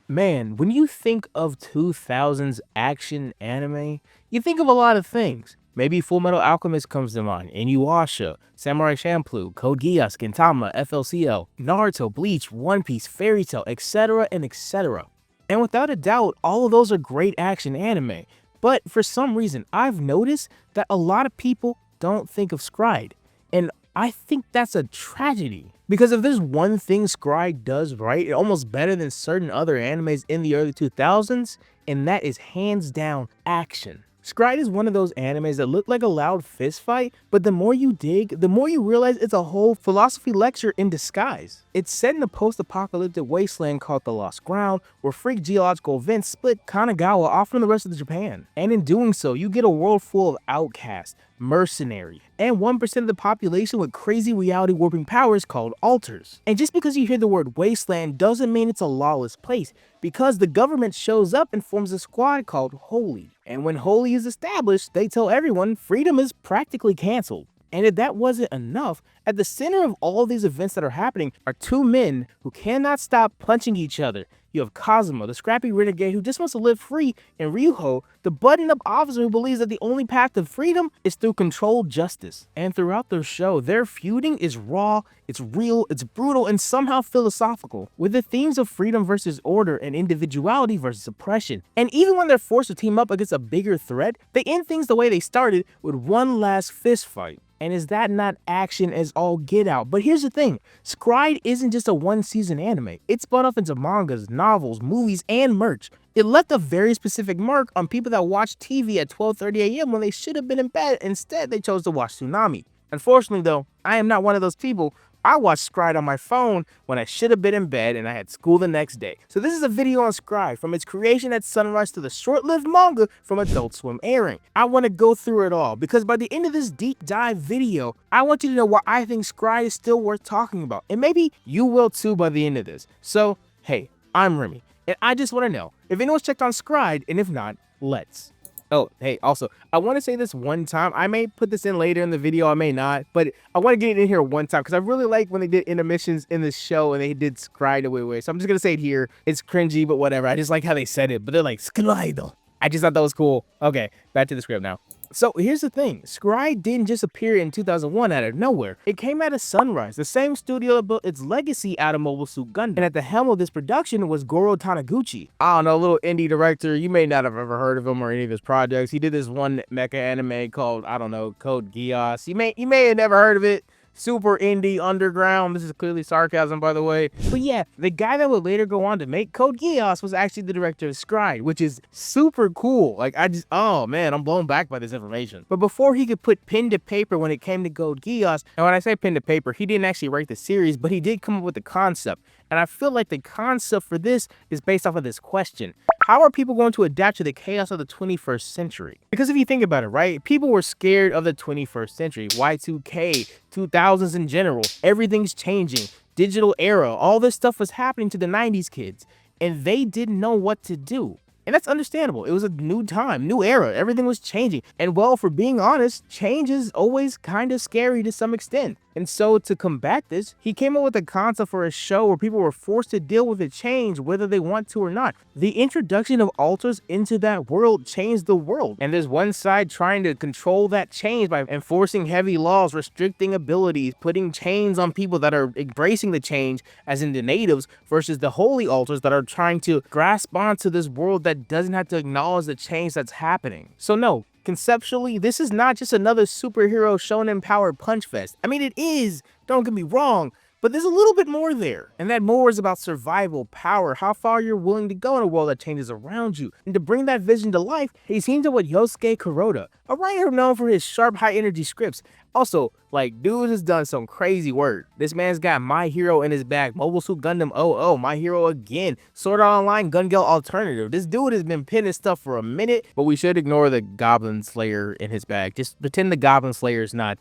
Man, when you think of 2000s action anime, you think of a lot of things. Maybe Full Metal Alchemist comes to mind, Inuyasha, Samurai Champloo, Code Geass, Gintama, FLCL, Naruto, Bleach, One Piece, Fairy Tail, etc. and etc. And without a doubt, all of those are great action anime. But for some reason, I've noticed that a lot of people don't think of Scride. And I think that's a tragedy. Because if there's one thing Scribe does right, almost better than certain other animes in the early 2000s, and that is hands down action. Scribe is one of those animes that look like a loud fist fight, but the more you dig, the more you realize it's a whole philosophy lecture in disguise. It's set in a post-apocalyptic wasteland called the Lost Ground, where freak geological events split Kanagawa off from the rest of Japan. And in doing so, you get a world full of outcasts, mercenary, and 1% of the population with crazy reality warping powers called alters. And just because you hear the word wasteland doesn't mean it's a lawless place, because the government shows up and forms a squad called Holy. And when Holy is established, they tell everyone freedom is practically cancelled. And if that wasn't enough, at the center of all these events that are happening are two men who cannot stop punching each other. You have Kazuma, the scrappy renegade who just wants to live free, and Ryuho, the buttoned-up officer who believes that the only path to freedom is through controlled justice. And throughout their show, their feuding is raw, it's real, it's brutal, and somehow philosophical, with the themes of freedom versus order and individuality versus oppression. And even when they're forced to team up against a bigger threat, they end things the way they started, with one last fist fight. And is that not action as all get out? But here's the thing, Scribe isn't just a one-season anime. It's spun off into mangas, novels, movies, and merch. It left a very specific mark on people that watch TV at 12:30 a.m. when they should have been in bed. Instead, they chose to watch Tsunami. Unfortunately though, I am not one of those people. I watched Scribe on my phone when I should have been in bed and I had school the next day. So this is a video on Scribe, from its creation at Sunrise to the short-lived manga from Adult Swim airing. I want to go through it all, because by the end of this deep dive video, I want you to know why I think Scribe is still worth talking about. And maybe you will too by the end of this. So, hey, I'm Remy, and I just want to know if anyone's checked on Scribe, and if not, let's. Oh, hey, also, I want to say this one time. I may put this in later in the video, I may not, but I want to get it in here one time because I really like when they did intermissions in this show and they did Scribe away. So I'm just going to say it here. It's cringy, but whatever. I just like how they said it, but they're like, Scribe. I just thought that was cool. Okay, back to the script now. So here's the thing, Scribe didn't just appear in 2001 out of nowhere. It came out of Sunrise, the same studio that built its legacy out of Mobile Suit Gundam. And at the helm of this production was Goro Taniguchi. I don't know, a little indie director. You may not have ever heard of him or any of his projects. He did this one mecha anime called, I don't know, Code Geass. You may have never heard of it. Super indie underground. This is clearly sarcasm, by the way. But yeah, the guy that would later go on to make Code Geass was actually the director of Scribe, which is super cool. Like, oh man, I'm blown back by this information. But before he could put pen to paper when it came to Code Geass, and when I say pen to paper, he didn't actually write the series, but he did come up with the concept. And I feel like the concept for this is based off of this question. How are people going to adapt to the chaos of the 21st century? Because if you think about it, right? People were scared of the 21st century, Y2K, 2000s in general. Everything's changing. Digital era. All this stuff was happening to the 90s kids. And they didn't know what to do. And that's understandable. It was a new time, new era. Everything was changing. And well, for being honest, change is always kind of scary to some extent. And so to combat this, he came up with a concept for a show where people were forced to deal with the change whether they want to or not. The introduction of alters into that world changed the world. And there's one side trying to control that change by enforcing heavy laws, restricting abilities, putting chains on people that are embracing the change, as in the natives, versus the holy alters that are trying to grasp onto this world that doesn't have to acknowledge the change that's happening. So no, conceptually, this is not just another superhero shonen powered punch fest. I mean, it is, don't get me wrong, but there's a little bit more there. And that more is about survival, power, how far you're willing to go in a world that changes around you. And to bring that vision to life, he teamed up with Yosuke Kuroda, a writer known for his sharp, high-energy scripts. Also, like, dude has done some crazy work. This man's got My Hero in his bag, Mobile Suit Gundam 00, My Hero again, Sword Art Online, Gun Gale Alternative. This dude has been pinning stuff for a minute, but we should ignore the Goblin Slayer in his bag. Just pretend the Goblin Slayer's not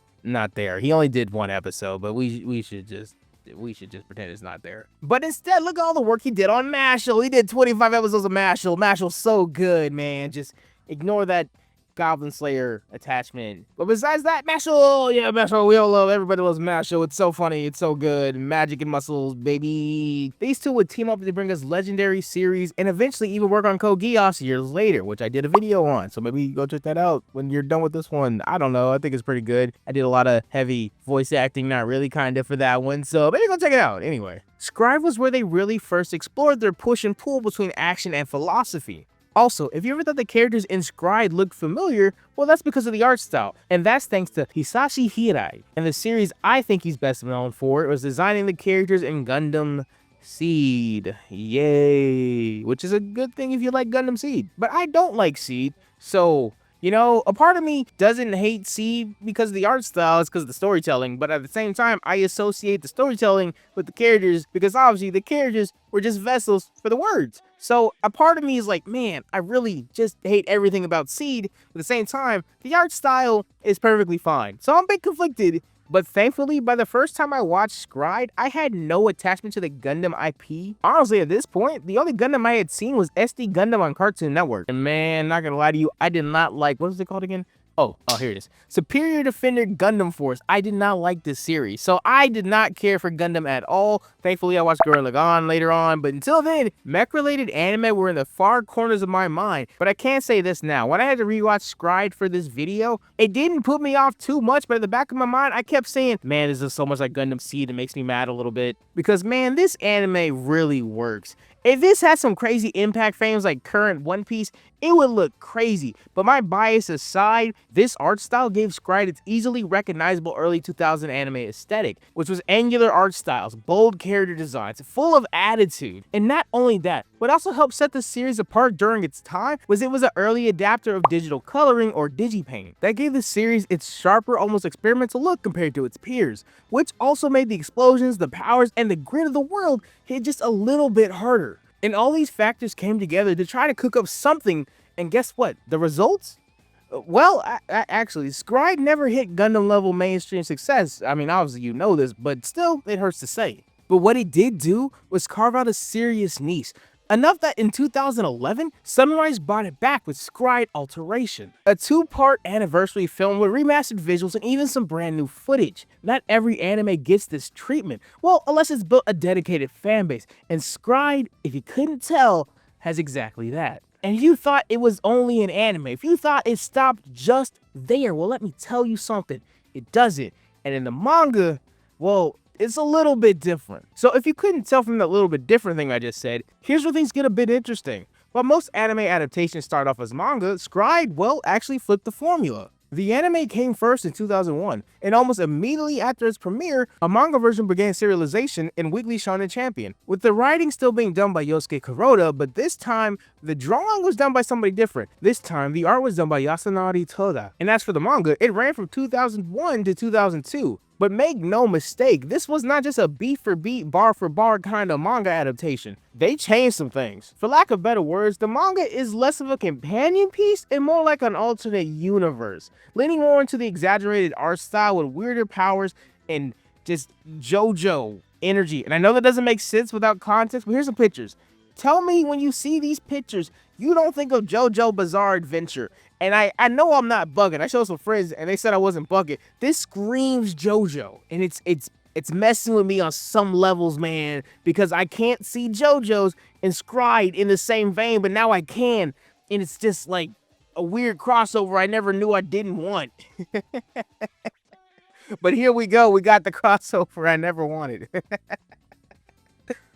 there. He only did one episode, but we should just pretend it's not there. But instead, look at all the work he did on Mashal. He did 25 episodes of Mashal. Mashal's so good, man. Just ignore that Goblin Slayer attachment. But besides that, Mashle, yeah, Mashle, we all love, everybody loves Mashle. It's so funny, it's so good. Magic and muscles, baby. These two would team up to bring us legendary series and eventually even work on Code Geass years later, which I did a video on. So maybe go check that out when you're done with this one. I don't know, I think it's pretty good. I did a lot of heavy voice acting, not really kind of, for that one. So maybe go check it out. Anyway, Scribe was where they really first explored their push and pull between action and philosophy. Also, if you ever thought the characters in Scribe looked familiar, well, that's because of the art style, and that's thanks to Hisashi Hirai. And the series I think he's best known for was designing the characters in Gundam Seed. Yay! Which is a good thing if you like Gundam Seed. But I don't like Seed, so, you know, a part of me doesn't hate Seed because of the art style, it's because of the storytelling, but at the same time, I associate the storytelling with the characters because obviously the characters were just vessels for the words. So a part of me is like, man, I really just hate everything about Seed. At the same time, the art style is perfectly fine. So I'm a bit conflicted, but thankfully, by the first time I watched Scribe, I had no attachment to the Gundam IP. Honestly, at this point, the only Gundam I had seen was SD Gundam on Cartoon Network. And man, not gonna lie to you, I did not like, what was it called again? Oh, here it is. Superior Defender Gundam Force. I did not like this series, so I did not care for Gundam at all. Thankfully, I watched Gurren Lagann later on, but until then, mech-related anime were in the far corners of my mind. But I can say this now, when I had to rewatch Scribe for this video, it didn't put me off too much, but in the back of my mind, I kept saying, man, this is so much like Gundam Seed, it makes me mad a little bit. Because man, this anime really works. If this had some crazy impact frames like current One Piece, it would look crazy. But my bias aside, this art style gave Scribe its easily recognizable early 2000 anime aesthetic, which was angular art styles, bold character designs, full of attitude. And not only that, what also helped set the series apart during its time was it was an early adapter of digital coloring or digipaint. That gave the series its sharper, almost experimental look compared to its peers, which also made the explosions, the powers, and the grit of the world hit just a little bit harder. And all these factors came together to try to cook up something, and guess what? The results? Well, actually, Scribe never hit Gundam level mainstream success. I mean, obviously you know this, but still, it hurts to say. But what it did do was carve out a serious niche. Enough that in 2011, Sunrise brought it back with Scribe Alteration, a two-part anniversary film with remastered visuals and even some brand new footage. Not every anime gets this treatment, well, unless it's built a dedicated fanbase, and Scribe, if you couldn't tell, has exactly that. And if you thought it was only an anime, if you thought it stopped just there, well, let me tell you something, it doesn't. And in the manga, well, it's a little bit different. So if you couldn't tell from that little bit different thing I just said, here's where things get a bit interesting. While most anime adaptations start off as manga, Scribe, well, actually flipped the formula. The anime came first in 2001, and almost immediately after its premiere, a manga version began serialization in Weekly Shonen Champion, with the writing still being done by Yosuke Kuroda, but this time, the drawing was done by somebody different. This time, the art was done by Yasunari Toda. And as for the manga, it ran from 2001 to 2002. But make no mistake, this was not just a beat for beat, bar for bar kind of manga adaptation. They changed some things. For lack of better words, the manga is less of a companion piece and more like an alternate universe, leaning more into the exaggerated art style with weirder powers and just JoJo energy. And I know that doesn't make sense without context, but here's some pictures. Tell me when you see these pictures, you don't think of JoJo Bizarre Adventure. And I know I'm not bugging. I showed some friends and they said I wasn't bugging. This screams JoJo, and it's messing with me on some levels, man, because I can't see JoJo's and Scribe in the same vein, but now I can, and it's just like a weird crossover I never knew I didn't want. But here we go. We got the crossover I never wanted.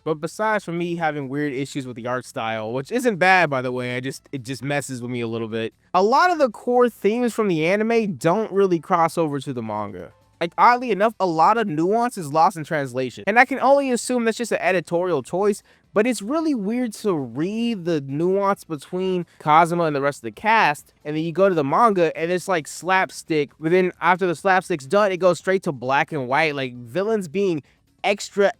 But besides for me having weird issues with the art style, which isn't bad by the way, it just messes with me a little bit. A lot of the core themes from the anime don't really cross over to the manga. Like, oddly enough, a lot of nuance is lost in translation. And I can only assume that's just an editorial choice, but it's really weird to read the nuance between Kazuma and the rest of the cast, and then you go to the manga and it's like slapstick, but then after the slapstick's done, it goes straight to black and white, like villains being extra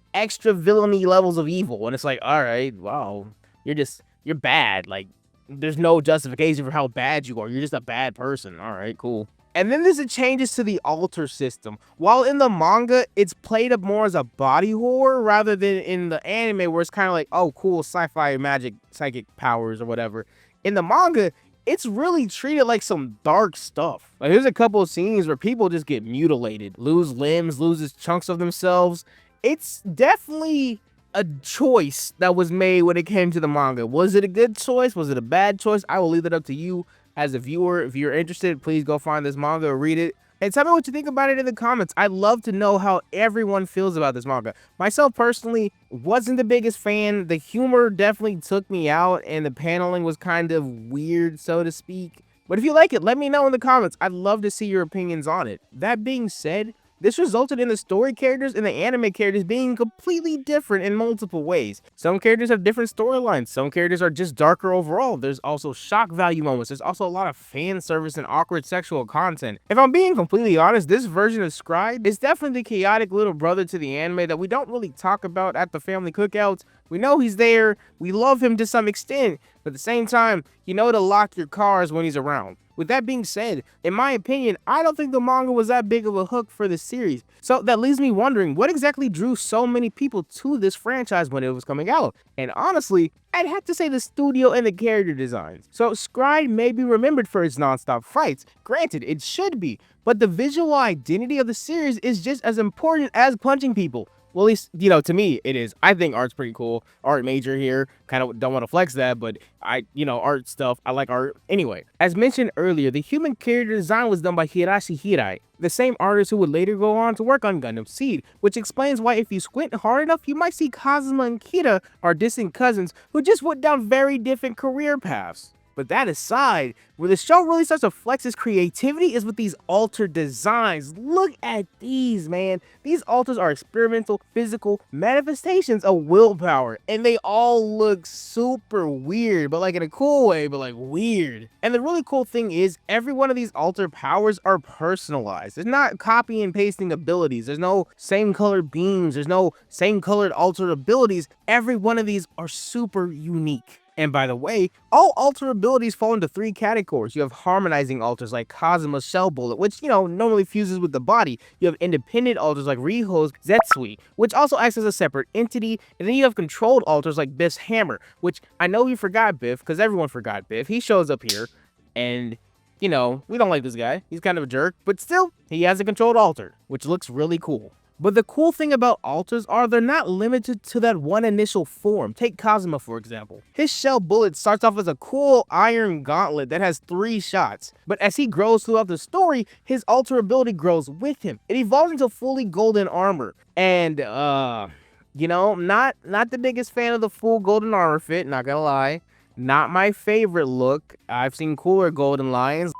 villainy levels of evil, and it's like, all right, wow, you're bad. Like, there's no justification for how bad you are. You're just a bad person. All right, cool. And then there's the changes to the alter system. While in the manga, it's played up more as a body horror rather than in the anime where it's kind of like, oh, cool, sci-fi magic, psychic powers or whatever. In the manga, it's really treated like some dark stuff. Like, there's a couple of scenes where people just get mutilated, lose limbs, loses chunks of themselves. It's definitely a choice that was made when it came to the manga. Was it a good choice? Was it a bad choice? I will leave it up to you as a viewer. If you're interested, please go find this manga or read it. And tell me what you think about it in the comments. I'd love to know how everyone feels about this manga. Myself personally wasn't the biggest fan. The humor definitely took me out, and the paneling was kind of weird, so to speak. But if you like it, let me know in the comments. I'd love to see your opinions on it. That being said, this resulted in the story characters and the anime characters being completely different in multiple ways. Some characters have different storylines. Some characters are just darker overall. There's also shock value moments. There's also a lot of fan service and awkward sexual content. If I'm being completely honest, this version of Scribe is definitely the chaotic little brother to the anime that we don't really talk about at the family cookouts. We know he's there. We love him to some extent. But at the same time, you know to lock your cars when he's around. With that being said, in my opinion, I don't think the manga was that big of a hook for the series. So that leaves me wondering, what exactly drew so many people to this franchise when it was coming out? And honestly, I'd have to say the studio and the character designs. So Scribe may be remembered for its non-stop fights. Granted, it should be. But the visual identity of the series is just as important as punching people. Well, at least, you know, to me, it is. I think art's pretty cool. Art major here. Kind of don't want to flex that, but art stuff. I like art. Anyway, as mentioned earlier, the human character design was done by Hirashi Hirai, the same artist who would later go on to work on Gundam Seed, which explains why if you squint hard enough, you might see Kazuma and Kira are distant cousins who just went down very different career paths. But that aside, where the show really starts to flex its creativity is with these alter designs. Look at these, man. These alters are experimental, physical manifestations of willpower, and they all look super weird, but like in a cool way, but like weird. And the really cool thing is, every one of these alter powers are personalized. There's not copy and pasting abilities. There's no same colored beams. There's no same colored altered abilities. Every one of these are super unique. And by the way, all alter abilities fall into 3 categories. You have harmonizing alters like Kazuma's Shell Bullet, which, normally fuses with the body. You have independent alters like Riho's Zetsui, which also acts as a separate entity. And then you have controlled alters like Biff's Hammer, which I know you forgot Biff, because everyone forgot Biff. He shows up here, and, we don't like this guy. He's kind of a jerk, but still, he has a controlled alter, which looks really cool. But the cool thing about alters are they're not limited to that one initial form. Take Kazuma, for example. His Shell Bullet starts off as a cool iron gauntlet that has 3 shots. But as he grows throughout the story, his alter ability grows with him. It evolves into fully golden armor. And, not the biggest fan of the full golden armor fit, not gonna lie. Not my favorite look. I've seen cooler golden lions.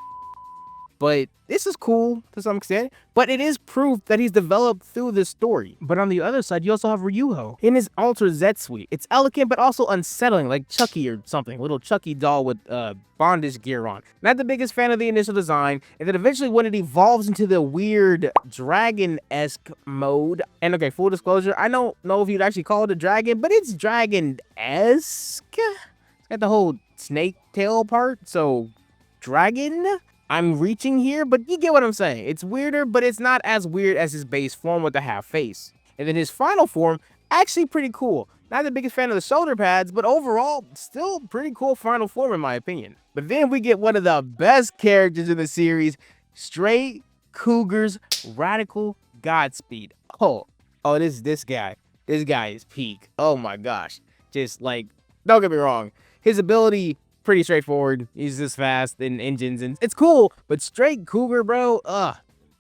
But this is cool to some extent, but it is proof that he's developed through this story. But on the other side, you also have Ryuho in his Alter Zetsui. It's elegant, but also unsettling, like Chucky or something, little Chucky doll with bondage gear on. Not the biggest fan of the initial design, and then eventually when it evolves into the weird dragon-esque mode, and okay, full disclosure, I don't know if you'd actually call it a dragon, but it's dragon-esque. It's got the whole snake tail part, so dragon? I'm reaching here, but you get what I'm saying. It's weirder, but it's not as weird as his base form with the half face. And then his final form, actually pretty cool. Not the biggest fan of the shoulder pads, but overall, still pretty cool final form in my opinion. But then we get one of the best characters in the series, Stray Cougar's Radical Godspeed. Oh, this guy. This guy is peak. Oh my gosh. Just like, don't get me wrong. His ability, pretty straightforward. He's just fast and engines, and it's cool. But Straight Cougar, bro,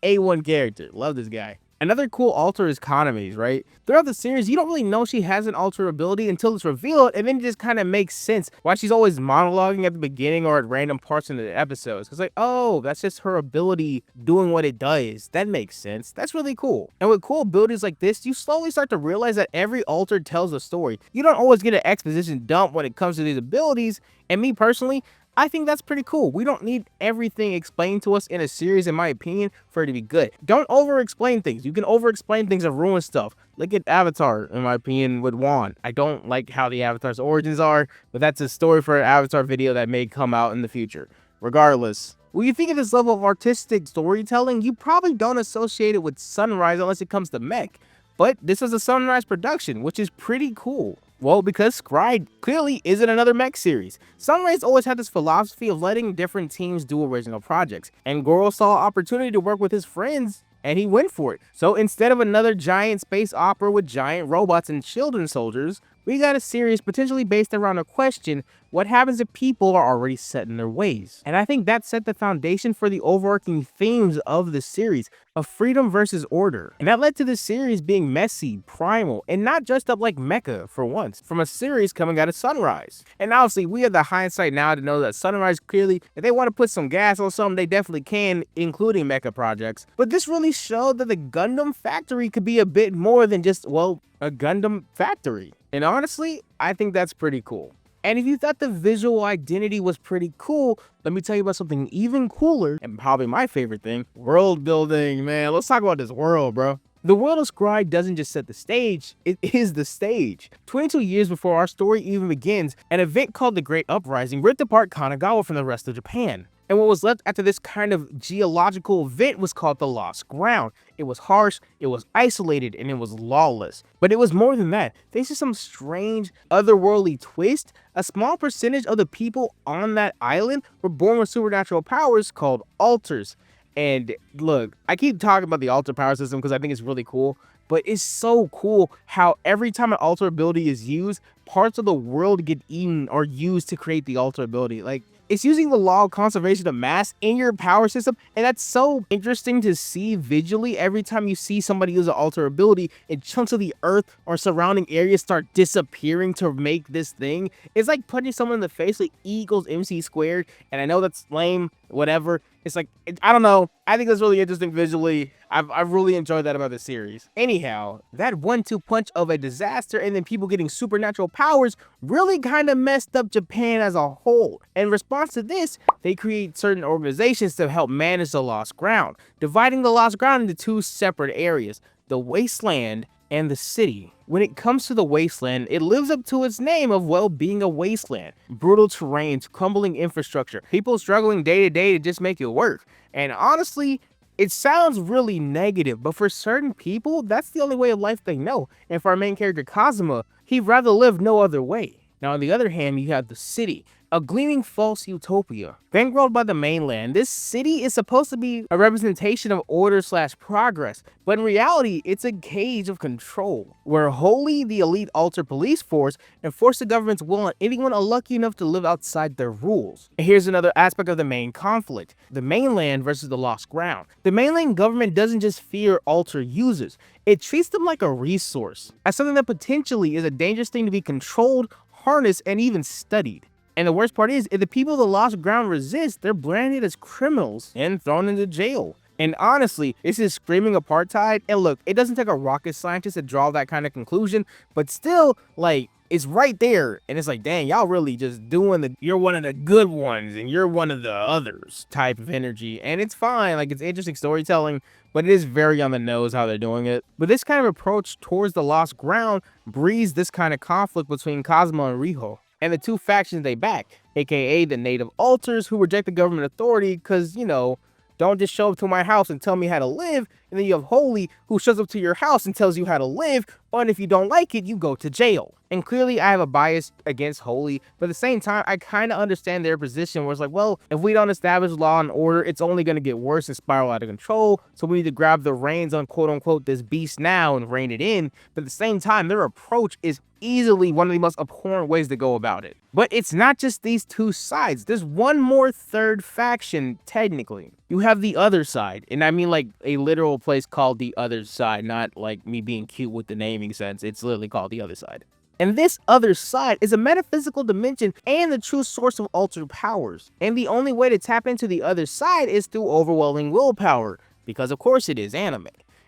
A1 character. Love this guy. Another cool alter is Kaname's, right? Throughout the series, you don't really know she has an alter ability until it's revealed, and then it just kind of makes sense why she's always monologuing at the beginning or at random parts in the episodes. It's like, oh, that's just her ability doing what it does. That makes sense. That's really cool. And with cool abilities like this, you slowly start to realize that every alter tells a story. You don't always get an exposition dump when it comes to these abilities, and me personally, I think that's pretty cool. We don't need everything explained to us in a series, in my opinion, for it to be good. Don't over-explain things. You can over-explain things and ruin stuff. Look at Avatar, in my opinion, with Wan. I don't like how the Avatar's origins are, but that's a story for an Avatar video that may come out in the future. Regardless, when you think of this level of artistic storytelling, you probably don't associate it with Sunrise unless it comes to mech. But this is a Sunrise production, which is pretty cool. Well, because Scry clearly isn't another mech series. Sunrise always had this philosophy of letting different teams do original projects, and Goro saw an opportunity to work with his friends, and he went for it. So instead of another giant space opera with giant robots and children soldiers, we got a series potentially based around a question: what happens if people are already set in their ways? And I think that set the foundation for the overarching themes of the series of freedom versus order. And that led to the series being messy, primal, and not dressed up like mecha for once, from a series coming out of Sunrise. And obviously, we have the hindsight now to know that Sunrise clearly, if they want to put some gas on something, they definitely can, including mecha projects. But this really showed that the Gundam factory could be a bit more than just, well, a Gundam factory. And honestly, I think that's pretty cool. And if you thought the visual identity was pretty cool, let me tell you about something even cooler, and probably my favorite thing: world building, man. Let's talk about this world, bro. The world of Scry doesn't just set the stage, it is the stage. 22 years before our story even begins, an event called the Great Uprising ripped apart Kanagawa from the rest of Japan. And what was left after this kind of geological event was called the Lost Ground. It was harsh, it was isolated, and it was lawless. But it was more than that. Thanks to some strange, otherworldly twist, a small percentage of the people on that island were born with supernatural powers called alters. And look, I keep talking about the alter power system because I think it's really cool, but it's so cool how every time an alter ability is used, parts of the world get eaten or used to create the alter ability. Like, it's using the law of conservation of mass in your power system, and that's so interesting to see visually every time you see somebody use an alter ability and chunks of the earth or surrounding areas start disappearing to make this thing. It's like punching someone in the face, like E equals MC squared, and I know that's lame, whatever. It's like, I don't know. I think that's really interesting visually. I've really enjoyed that about the series. Anyhow, that 1-2 punch of a disaster and then people getting supernatural powers really kind of messed up Japan as a whole. In response to this, they create certain organizations to help manage the lost ground, dividing the lost ground into two separate areas: the wasteland and the city. When it comes to the wasteland, it lives up to its name of, well, being a wasteland. Brutal terrains, crumbling infrastructure, people struggling day to day to just make it work. And honestly, it sounds really negative, but for certain people, that's the only way of life they know. And for our main character Kazuma, he'd rather live no other way. Now, on the other hand, you have the city, a gleaming false utopia. Bankrolled by the mainland, this city is supposed to be a representation of order/progress, but in reality, it's a cage of control, where Holy, the elite alter police force, enforce the government's will on anyone unlucky enough to live outside their rules. And here's another aspect of the main conflict: the mainland versus the lost ground. The mainland government doesn't just fear alter users, it treats them like a resource, as something that potentially is a dangerous thing to be controlled, harnessed, and even studied. And the worst part is, if the people of the lost ground resist, they're branded as criminals and thrown into jail. And honestly, this is screaming apartheid. And look, it doesn't take a rocket scientist to draw that kind of conclusion, but still, like, it's right there. And it's like, dang, y'all really just doing you're one of the good ones and you're one of the others type of energy. And it's fine, like, it's interesting storytelling, but it is very on the nose how they're doing it. But this kind of approach towards the lost ground breeds this kind of conflict between Kazuma and Riho, and the two factions they back, aka the native alters who reject the government authority because, you know, don't just show up to my house and tell me how to live. And then you have Holy, who shows up to your house and tells you how to live, but if you don't like it, you go to jail. And clearly I have a bias against Holy, but at the same time, I kind of understand their position where it's like, well, if we don't establish law and order, it's only going to get worse and spiral out of control, so we need to grab the reins on quote-unquote this beast now and rein it in. But at the same time, their approach is easily one of the most abhorrent ways to go about it. But it's not just these two sides. There's one more third faction, technically. You have the other side, and I mean like a literal place called the other side, not like me being cute with the naming sense. It's literally called the other side. And this other side is a metaphysical dimension and the true source of altered powers. And the only way to tap into the other side is through overwhelming willpower, because of course it is anime.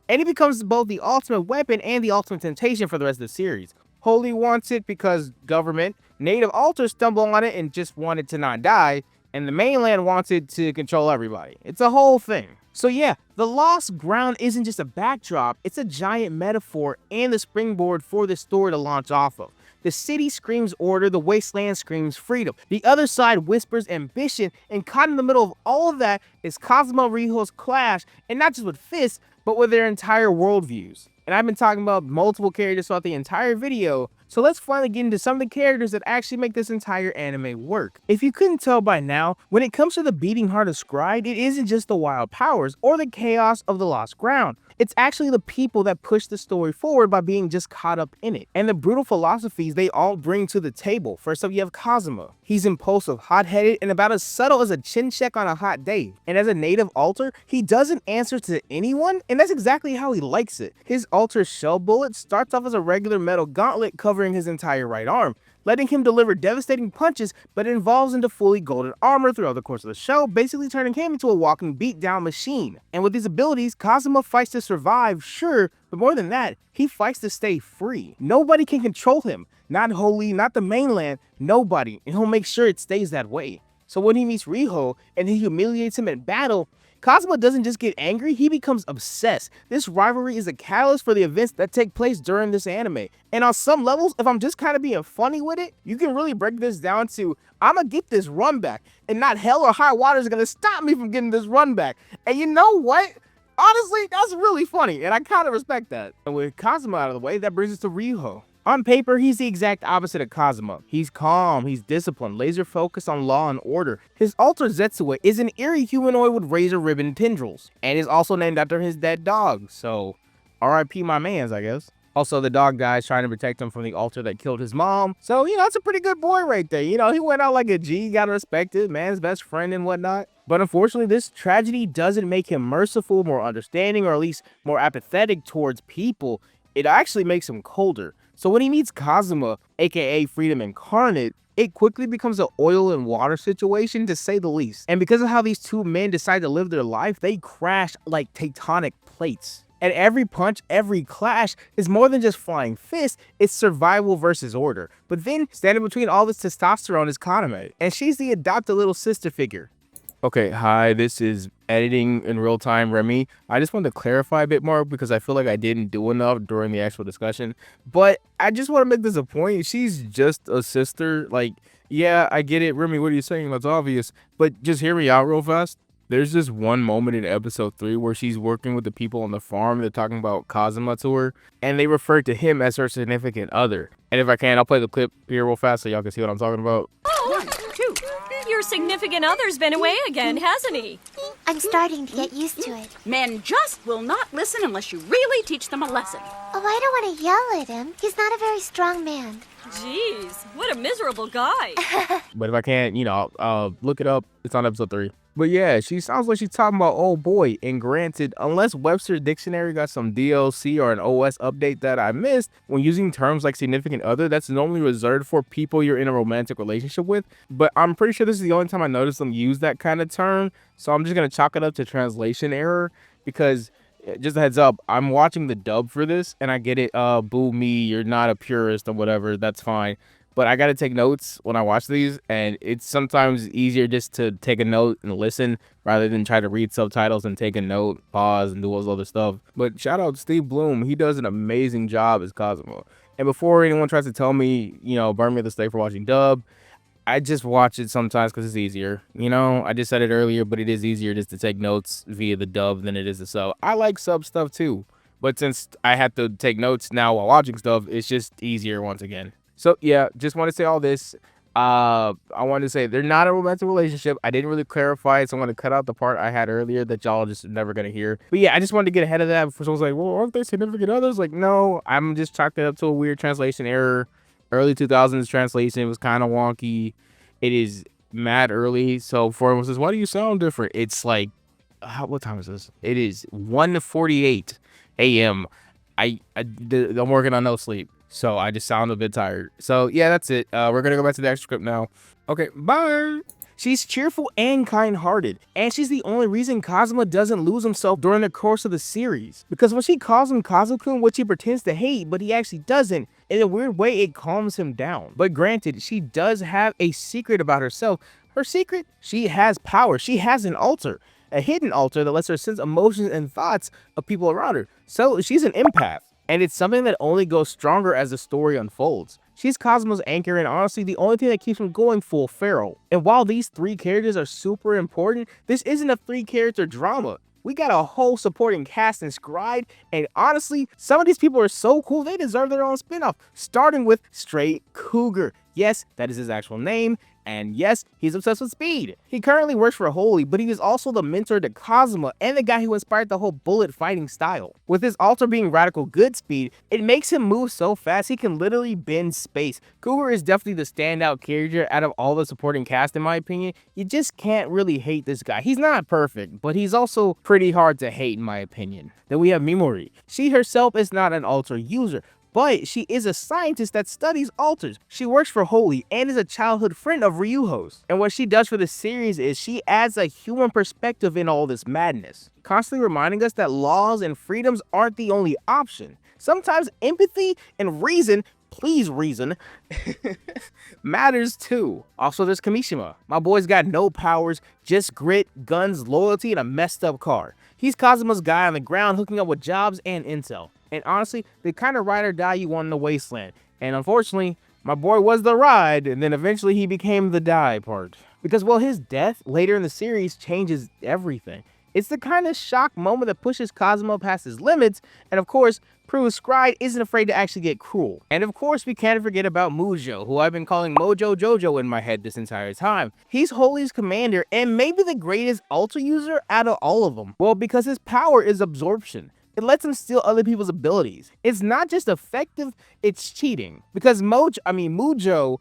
And it becomes both the ultimate weapon and the ultimate temptation for the rest of the series. Holy wants it because government, native alters stumble on it and just want it to not die, and the mainland wants it to control everybody. It's a whole thing. So yeah, the lost ground isn't just a backdrop, it's a giant metaphor and the springboard for this story to launch off of. The city screams order, the wasteland screams freedom. The other side whispers ambition, and caught in the middle of all of that is Kazuma Riho's clash, and not just with fists, but with their entire worldviews. And I've been talking about multiple characters throughout the entire video, So let's finally get into some of the characters that actually make this entire anime work. If you couldn't tell by now, when it comes to the beating heart of Scribe, it isn't just the wild powers or the chaos of the lost ground. It's actually the people that push the story forward by being just caught up in it, and the brutal philosophies they all bring to the table. First up, you have Kazuma. He's impulsive, hot-headed, and about as subtle as a chin check on a hot day. And as a native alter, he doesn't answer to anyone, and that's exactly how he likes it. His alter shell bullet starts off as a regular metal gauntlet covering his entire right arm, letting him deliver devastating punches, but it evolves into fully golden armor throughout the course of the show, basically turning him into a walking beatdown machine. And with these abilities, Kazuma fights to survive, sure, but more than that, he fights to stay free. Nobody can control him, not Holy, not the mainland, nobody, and he'll make sure it stays that way. So when he meets Riho and he humiliates him in battle, Kazuma doesn't just get angry, he becomes obsessed. This rivalry is a catalyst for the events that take place during this anime. And on some levels, if I'm just kind of being funny with it, you can really break this down to, I'ma get this run back, and not hell or high water is gonna stop me from getting this run back. And you know what? Honestly, that's really funny, and I kind of respect that. And with Kazuma out of the way, that brings us to Riho. On paper, he's the exact opposite of Kazuma. He's calm, he's disciplined, laser focused on law and order. His alter Zetsue is an eerie humanoid with razor ribbon tendrils, and is also named after his dead dog, so RIP my mans, I guess. Also, the dog dies trying to protect him from the alter that killed his mom, so, that's a pretty good boy right there. He went out like a G, got respected, man's best friend and whatnot. But unfortunately, this tragedy doesn't make him merciful, more understanding, or at least more apathetic towards people. It actually makes him colder. So when he meets Kazuma, aka Freedom Incarnate, it quickly becomes an oil and water situation, to say the least. And because of how these two men decide to live their life, they crash like tectonic plates. And every punch, every clash is more than just flying fists, it's survival versus order. But then, standing between all this testosterone is Kaname, and she's the adopted little sister figure. Okay, hi, this is editing in real time, Remy. I just wanted to clarify a bit more because I feel like I didn't do enough during the actual discussion. But I just want to make this a point. She's just a sister. Like, yeah, I get it. Remy, what are you saying? That's obvious. But just hear me out real fast. There's this one moment in episode 3 where she's working with the people on the farm. They're talking about Kazuma to her, and they refer to him as her significant other. And if I can, I'll play the clip here real fast so y'all can see what I'm talking about. One, two. Your significant other's been away again, hasn't he? I'm starting to get used to it. Men just will not listen unless you really teach them a lesson. Oh, I don't want to yell at him. He's not a very strong man. Jeez, what a miserable guy. But if I can't, look it up. It's on episode 3. But yeah, she sounds like she's talking about old boy. And granted, unless Webster's Dictionary got some DLC or an OS update that I missed, when using terms like significant other, that's normally reserved for people you're in a romantic relationship with. But I'm pretty sure this is the only time I noticed them use that kind of term. So I'm just going to chalk it up to translation error because, just a heads up, I'm watching the dub for this and I get it. Boo me, you're not a purist or whatever. That's fine. But I got to take notes when I watch these, and it's sometimes easier just to take a note and listen rather than try to read subtitles and take a note, pause, and do all this other stuff. But shout out to Steve Bloom. He does an amazing job as Kazuma. And before anyone tries to tell me, burn me at the stake for watching dub, I just watch it sometimes because it's easier. I just said it earlier, but it is easier just to take notes via the dub than it is the sub. I like sub stuff too, but since I have to take notes now while watching stuff, it's just easier once again. So yeah, just want to say all this. I wanted to say they're not a romantic relationship. I didn't really clarify it, so I'm going to cut out the part I had earlier that y'all just never going to hear. But yeah, I just wanted to get ahead of that before someone's like, well, aren't they significant others? Like, no, I'm just chalking it up to a weird translation error. Early 2000s translation was kind of wonky. It is mad early. So for everyone says, why do you sound different? It's like, what time is this? It is 1:48 a.m. I'm working on no sleep. So I just sound a bit tired. So yeah, that's it. We're going to go back to the extra script now. Okay, bye. She's cheerful and kind-hearted, and she's the only reason Kazuma doesn't lose himself during the course of the series. Because when she calls him Kazu-kun, which he pretends to hate, but he actually doesn't, in a weird way it calms him down. But granted, she does have a secret about herself. Her secret? She has power. She has an alter. A hidden alter that lets her sense emotions and thoughts of people around her. So she's an empath. And it's something that only goes stronger as the story unfolds. She's Kazuma's anchor and honestly the only thing that keeps him going full feral. And while these 3 characters are super important, this isn't a 3-character drama. We got a whole supporting cast and scribe, and honestly, some of these people are so cool they deserve their own spinoff, starting with Straight Cougar. Yes, that is his actual name, and yes, he's obsessed with speed. He currently works for Holy, but he is also the mentor to Kazuma and the guy who inspired the whole bullet fighting style. With his alter being radical good speed, it makes him move so fast he can literally bend space. Cougar is definitely the standout character out of all the supporting cast in my opinion. You just can't really hate this guy. He's not perfect, but he's also pretty hard to hate in my opinion. Then we have Mimori. She herself is not an alter user, but she is a scientist that studies alters. She works for Holy and is a childhood friend of Ryuho's. And what she does for the series is she adds a human perspective in all this madness, constantly reminding us that laws and freedoms aren't the only option. Sometimes empathy and reason, please reason, matters too. Also, there's Kamishima. My boy's got no powers, just grit, guns, loyalty, and a messed up car. He's Kazuma's guy on the ground hooking up with jobs and intel. And honestly, the kind of ride or die you want in the wasteland. And unfortunately, my boy was the ride, and then eventually he became the die part. Because, well, his death later in the series changes everything. It's the kind of shock moment that pushes Kazuma past his limits, and of course, proves Scribe isn't afraid to actually get cruel. And of course, we can't forget about Mujo, who I've been calling Mojo Jojo in my head this entire time. He's Holy's commander, and maybe the greatest alter user out of all of them. Well, because his power is absorption. It lets him steal other people's abilities. It's not just effective, it's cheating. Because Mujo,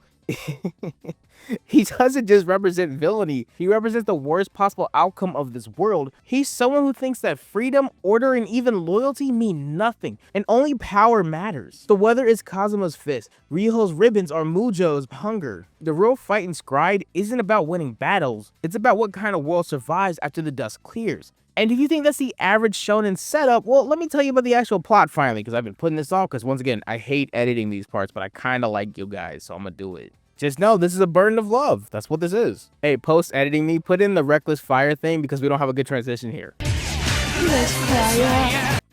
he doesn't just represent villainy, he represents the worst possible outcome of this world. He's someone who thinks that freedom, order, and even loyalty mean nothing, and only power matters. So whether it's Kazuma's fist, Ryuho's ribbons, or Mujo's hunger, the real fight in Scribe isn't about winning battles, it's about what kind of world survives after the dust clears. And if you think that's the average shonen setup, well, let me tell you about the actual plot finally, because I've been putting this off, because once again, I hate editing these parts, but I kind of like you guys, so I'm gonna do it. Just know this is a burden of love. That's what this is. Hey, post-editing me, put in the reckless fire thing, because we don't have a good transition here.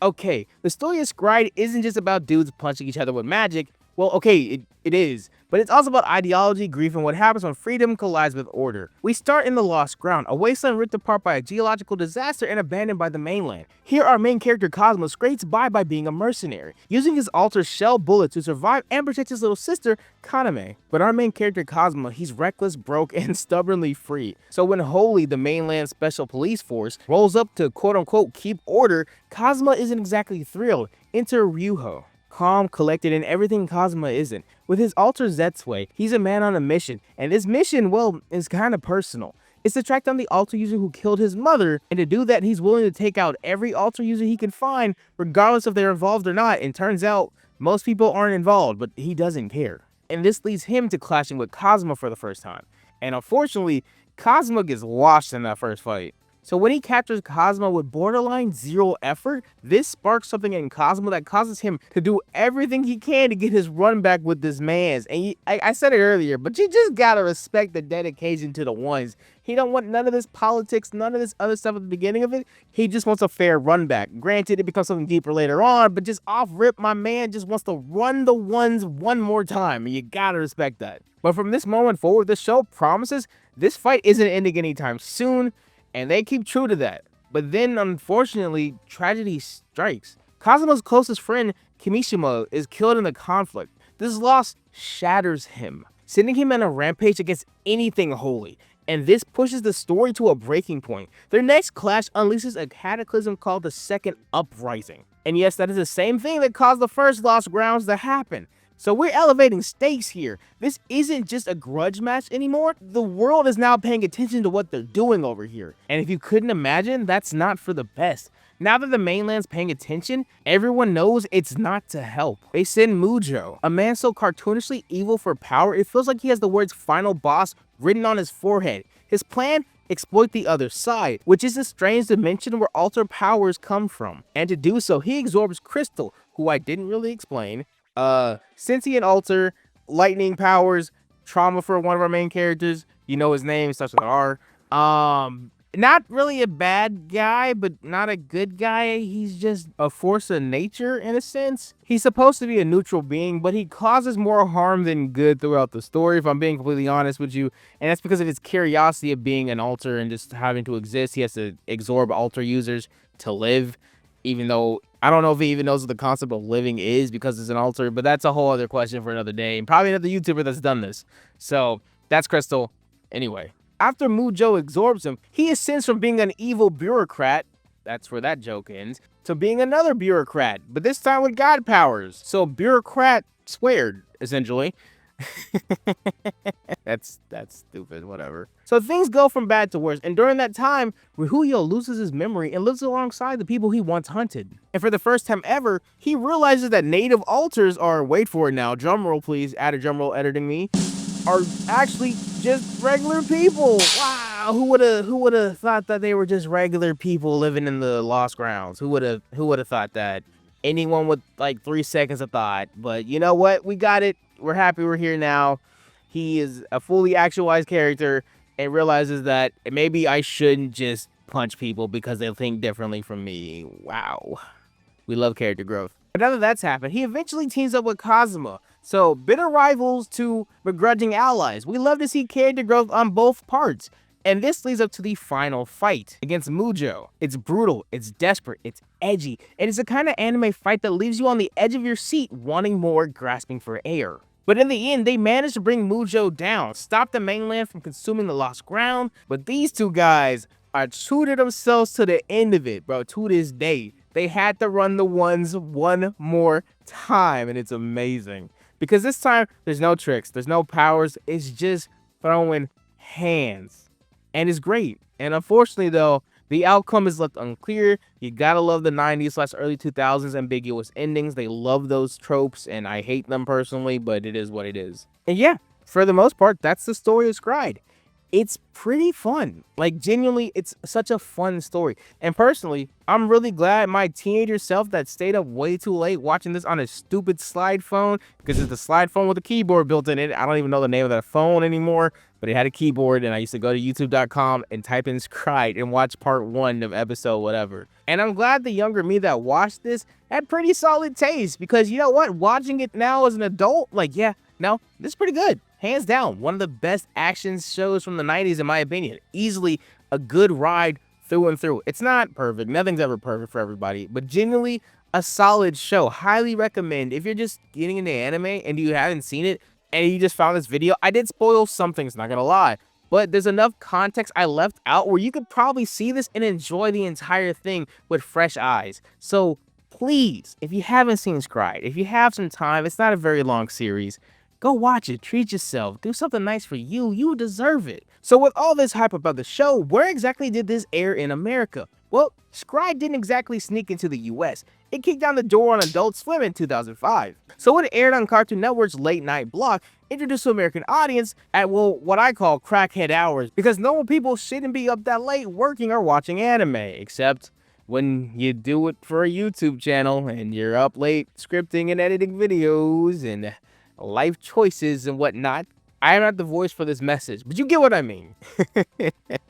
Okay, the story of Scribe isn't just about dudes punching each other with magic. Well, okay, it is, but it's also about ideology, grief, and what happens when freedom collides with order. We start in the Lost Ground, a wasteland ripped apart by a geological disaster and abandoned by the mainland. Here, our main character Cosmo scrapes by being a mercenary, using his alter's shell bullet to survive and protect his little sister, Kaname. But our main character Cosmo, he's reckless, broke, and stubbornly free. So when Holy, the mainland special police force, rolls up to quote-unquote keep order, Cosmo isn't exactly thrilled. Enter Ryuho. Calm, collected, and everything Kazuma isn't. With his alter Zetsui, he's a man on a mission, and his mission, well, is kind of personal. It's to track down the alter user who killed his mother, and to do that, he's willing to take out every alter user he can find, regardless if they're involved or not, and turns out, most people aren't involved, but he doesn't care. And this leads him to clashing with Kazuma for the first time. And unfortunately, Kazuma gets washed in that first fight. So when he captures Kazuma with borderline zero effort, this sparks something in Kazuma that causes him to do everything he can to get his run back with this man's. And I said it earlier, but you just gotta respect the dedication to the ones. He don't want none of this politics, none of this other stuff at the beginning of it. He just wants a fair run back. Granted, it becomes something deeper later on, but just off rip, my man just wants to run the ones one more time, and you gotta respect that. But from this moment forward, the show promises this fight isn't ending anytime soon, and they keep true to that. But then, unfortunately, tragedy strikes. Kazuma's closest friend, Kimishima, is killed in the conflict. This loss shatters him, sending him on a rampage against anything holy. And this pushes the story to a breaking point. Their next clash unleashes a cataclysm called the Second Uprising. And yes, that is the same thing that caused the first Lost Grounds to happen. So we're elevating stakes here. This isn't just a grudge match anymore. The world is now paying attention to what they're doing over here. And if you couldn't imagine, that's not for the best. Now that the mainland's paying attention, everyone knows it's not to help. They send Mujo, a man so cartoonishly evil for power, it feels like he has the words final boss written on his forehead. His plan? Exploit the other side, which is a strange dimension where alter powers come from. And to do so, he absorbs Crystal, who I didn't really explain, sentient alter, lightning powers, trauma for one of our main characters. You know his name, starts with R. not really a bad guy, but not a good guy. He's just a force of nature in a sense. He's supposed to be a neutral being, but he causes more harm than good throughout the story, if I'm being completely honest with you. And that's because of his curiosity of being an alter and just having to exist. He has to absorb alter users to live, even though I don't know if he even knows what the concept of living is because it's an alter, but that's a whole other question for another day, and probably another YouTuber that's done this. So that's Crystal. Anyway. After Mujo absorbs him, he ascends from being an evil bureaucrat, that's where that joke ends, to being another bureaucrat, but this time with god powers. So bureaucrat squared, essentially. That's stupid, whatever. So things go from bad to worse, and during that time, Ryuyo loses his memory and lives alongside the people he once hunted. And for the first time ever, he realizes that native alters are, wait for it now, drumroll please, add a drumroll editing me, are actually just regular people. Wow, who would have thought that they were just regular people living in the Lost Grounds? Who would have thought that? Anyone with like 3 seconds of thought. But you know what? We got it. We're happy we're here now. He is a fully actualized character and realizes that maybe I shouldn't just punch people because they think differently from me. Wow. We love character growth. But now that that's happened, he eventually teams up with Kazuma. So, bitter rivals to begrudging allies. We love to see character growth on both parts. And this leads up to the final fight against Mujo. It's brutal, it's desperate, it's edgy, and it's the kind of anime fight that leaves you on the edge of your seat wanting more, grasping for air. But in the end, they managed to bring Mujo down, stop the mainland from consuming the lost ground, but these two guys are true to themselves to the end of it, bro, to this day. They had to run the ones one more time, and it's amazing. Because this time, there's no tricks, there's no powers, it's just throwing hands. And it's great. And unfortunately, though, the outcome is left unclear. You gotta love the 90s/early 2000s ambiguous endings. They love those tropes, and I hate them personally, but it is what it is. And yeah, for the most part, that's the story of Scried. It's pretty fun. Like, genuinely, it's such a fun story. And personally, I'm really glad my teenager self that stayed up way too late watching this on a stupid slide phone, because it's a slide phone with a keyboard built in it. I don't even know the name of that phone anymore, but it had a keyboard, and I used to go to youtube.com and type in Scried and watch part 1 of episode whatever. And I'm glad the younger me that watched this had pretty solid taste, because you know what? Watching it now as an adult, like, yeah, no, this is pretty good. Hands down, one of the best action shows from the 90s in my opinion. Easily a good ride through and through. It's not perfect. Nothing's ever perfect for everybody, but genuinely a solid show. Highly recommend if you're just getting into anime and you haven't seen it and you just found this video. I did spoil some things, not gonna lie, but there's enough context I left out where you could probably see this and enjoy the entire thing with fresh eyes. So please, if you haven't seen Scried, if you have some time, it's not a very long series, go watch it, treat yourself, do something nice for you, you deserve it. So with all this hype about the show, where exactly did this air in America? Well, Scried didn't exactly sneak into the US. It kicked down the door on Adult Swim in 2005. So it aired on Cartoon Network's late night block, introduced to American audience at, well, what I call crackhead hours, because normal people shouldn't be up that late working or watching anime, except when you do it for a YouTube channel and you're up late scripting and editing videos and life choices and whatnot. I am not the voice for this message, but you get what I mean.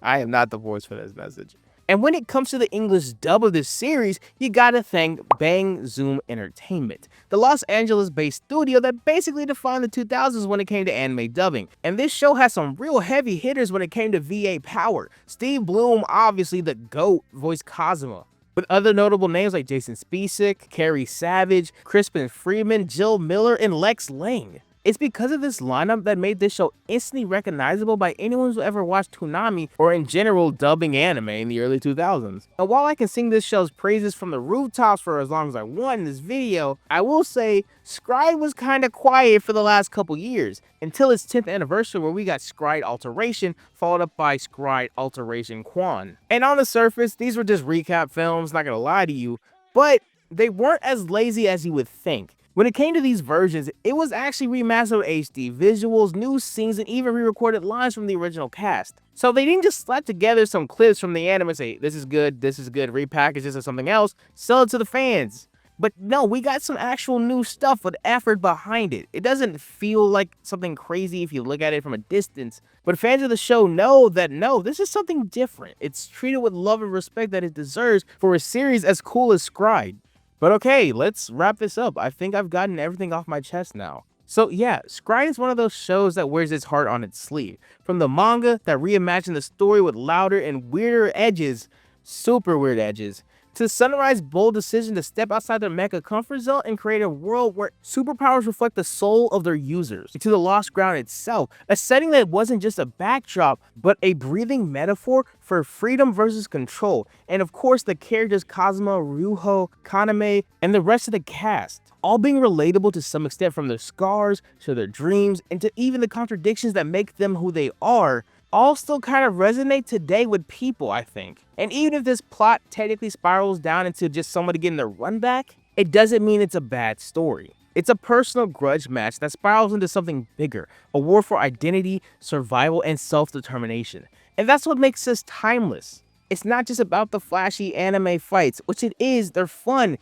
I am not the voice for this message. And when it comes to the English dub of this series, you gotta thank Bang Zoom Entertainment, the Los Angeles-based studio that basically defined the 2000s when it came to anime dubbing. And this show has some real heavy hitters when it came to VA power. Steve Bloom, obviously the GOAT, voiced Kazuma, with other notable names like Jason Spacek, Carrie Savage, Crispin Freeman, Jill Miller, and Lex Lang. It's because of this lineup that made this show instantly recognizable by anyone who ever watched Toonami or in general dubbing anime in the early 2000s. And while I can sing this show's praises from the rooftops for as long as I want in this video, I will say Scried was kinda quiet for the last couple years, until its 10th anniversary where we got Scried Alteration, followed up by Scried Alteration Quan. And on the surface, these were just recap films, not gonna lie to you, but they weren't as lazy as you would think. When it came to these versions, it was actually remastered with HD visuals, new scenes, and even re-recorded lines from the original cast. So they didn't just slap together some clips from the anime and say, this is good, repackage this as something else, sell it to the fans. But no, we got some actual new stuff with effort behind it. It doesn't feel like something crazy if you look at it from a distance. But fans of the show know that no, this is something different. It's treated with love and respect that it deserves for a series as cool as Scried. But okay, let's wrap this up. I think I've gotten everything off my chest now. So yeah, Scried is one of those shows that wears its heart on its sleeve. From the manga that reimagined the story with louder and weirder edges, super weird edges, to Sunrise's bold decision to step outside their mecha comfort zone and create a world where superpowers reflect the soul of their users, to the Lost Ground itself, a setting that wasn't just a backdrop, but a breathing metaphor for freedom versus control, and of course the characters Kazuma, Ryuho, Kaname, and the rest of the cast, all being relatable to some extent from their scars, to their dreams, and to even the contradictions that make them who they are, all still kind of resonate today with people, I think. And even if this plot technically spirals down into just somebody getting their run back, it doesn't mean it's a bad story. It's a personal grudge match that spirals into something bigger, a war for identity, survival, and self-determination. And that's what makes this timeless. It's not just about the flashy anime fights, which it is, they're fun,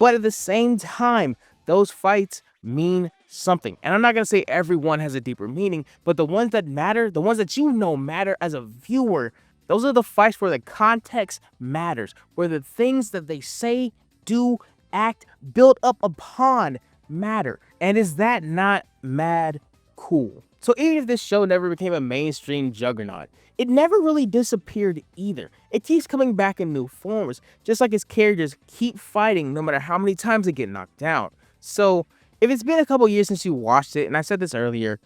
but at the same time, those fights mean something. And I'm not going to say everyone has a deeper meaning, but the ones that matter, the ones that you know matter as a viewer, those are the fights where the context matters, where the things that they say, do, act, build up upon matter. And is that not mad cool? So even if this show never became a mainstream juggernaut, it never really disappeared either. It keeps coming back in new forms, just like its characters keep fighting no matter how many times they get knocked down. So if it's been a couple years since you watched it, and I said this earlier,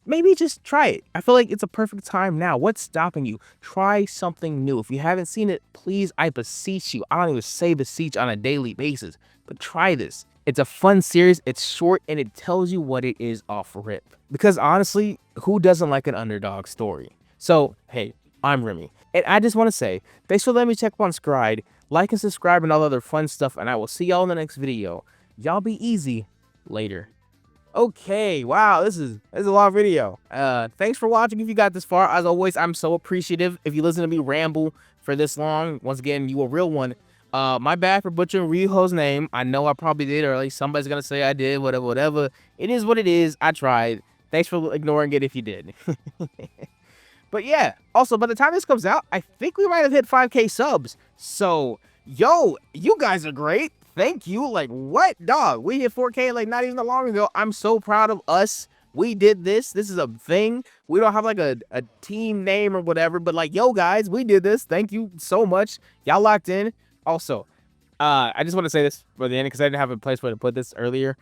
maybe just try it. I feel like it's a perfect time now. What's stopping you? Try something new. If you haven't seen it, please, I beseech you. I don't even say beseech on a daily basis, but try this. It's a fun series, it's short, and it tells you what it is off rip. Because honestly, who doesn't like an underdog story? So, hey, I'm Remy, and I just want to say, thanks for letting me check up on Scried, like and subscribe and all the other fun stuff, and I will see y'all in the next video. Y'all be easy. Later. Okay, wow, this is a long video. Thanks for watching if you got this far. As always, I'm so appreciative if you listen to me ramble for this long. Once again, you a real one. My bad for butchering Ryuho's name. I know I probably did, or at least somebody's gonna say I did, whatever. It is what it is. I tried. Thanks for ignoring it if you did. But yeah, also, by the time this comes out, I think we might have hit 5K subs. So, yo, you guys are great. Thank you. Like, what? Dog, we hit 4K like not even that long ago. I'm so proud of us. We did this. This is a thing. We don't have like a team name or whatever, but like, yo, guys, we did this. Thank you so much. Y'all locked in. Also, I just want to say this for the end because I didn't have a place where to put this earlier.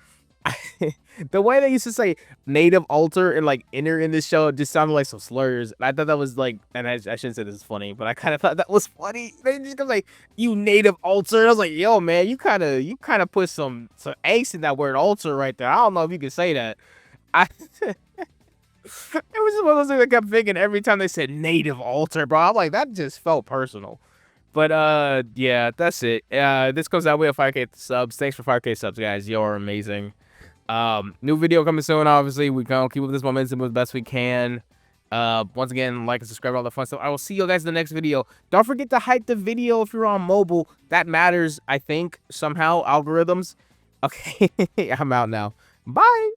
The way they used to say native alter and like enter in this show just sounded like some slurs. And I thought that was like, and I shouldn't say this is funny, but I kind of thought that was funny. They just go like, you native alter. And I was like, yo, man, you kind of put some angst in that word alter right there. I don't know if you can say that. It was just one of those things I kept thinking every time they said native alter, bro. I'm like, that just felt personal. But yeah, that's it. This comes out, we have 5K subs. Thanks for 5K subs, guys. You're amazing. New video coming soon, obviously. We're gonna keep up this momentum as best we can. Once again, like and subscribe, all the fun stuff. I will see you guys in the next video. Don't forget to hype the video if you're on mobile. That matters, I think, somehow. Algorithms. Okay, I'm out now. Bye.